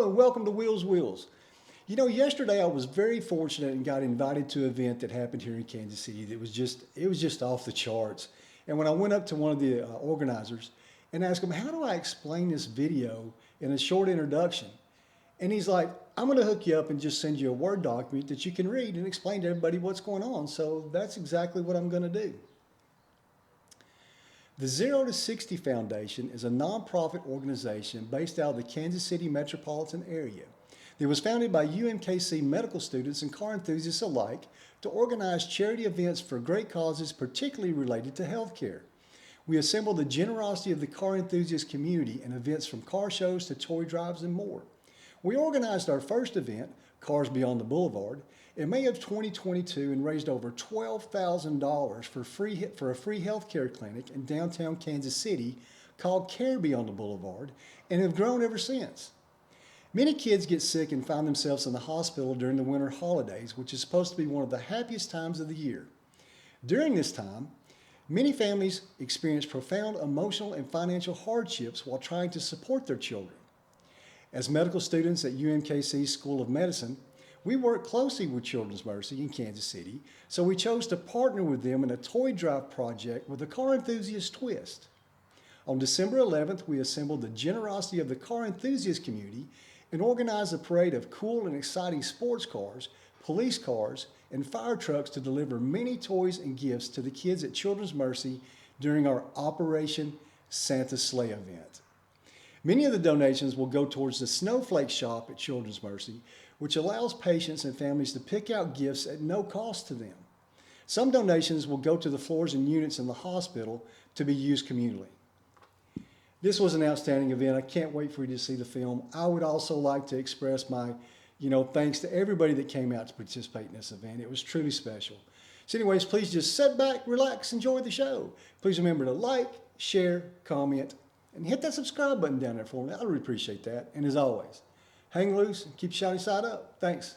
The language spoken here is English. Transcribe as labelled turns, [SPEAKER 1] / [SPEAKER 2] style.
[SPEAKER 1] Hello and welcome to Wheels. You know, yesterday I was very fortunate and got invited to an event that happened here in Kansas City that was just off the charts. And when I went up to one of the organizers and asked him, how do I explain this video in a short introduction? And he's like, I'm going to hook you up and just send you a Word document that you can read and explain to everybody what's going on. So that's exactly what I'm going to do. The 0 to 60 Foundation is a nonprofit organization based out of the Kansas City metropolitan area. It was founded by UMKC medical students and car enthusiasts alike to organize charity events for great causes, particularly related to healthcare. We assemble the generosity of the car enthusiast community in events from car shows to toy drives and more. We organized our first event, Care Beyond the Boulevard, in May of 2022 and raised over $12,000 for a free healthcare clinic in downtown Kansas City called Care Beyond the Boulevard and have grown ever since. Many kids get sick and find themselves in the hospital during the winter holidays, which is supposed to be one of the happiest times of the year. During this time, many families experience profound emotional and financial hardships while trying to support their children. As medical students at UMKC School of Medicine, we work closely with Children's Mercy in Kansas City, so we chose to partner with them in a toy drive project with a car enthusiast twist. On December 11th, we assembled the generosity of the car enthusiast community and organized a parade of cool and exciting sports cars, police cars, and fire trucks to deliver many toys and gifts to the kids at Children's Mercy during our Operation Santa Sleigh event. Many of the donations will go towards the Snowflake shop at Children's Mercy, which allows patients and families to pick out gifts at no cost to them. Some donations will go to the floors and units in the hospital to be used communally. This was an outstanding event. I can't wait for you to see the film. I would also like to express my, thanks to everybody that came out to participate in this event. It was truly special. So anyways, please just sit back, relax, enjoy the show. Please remember to like, share, comment, and hit that subscribe button down there for me. I really appreciate that. And as always, hang loose and keep shiny side up. Thanks.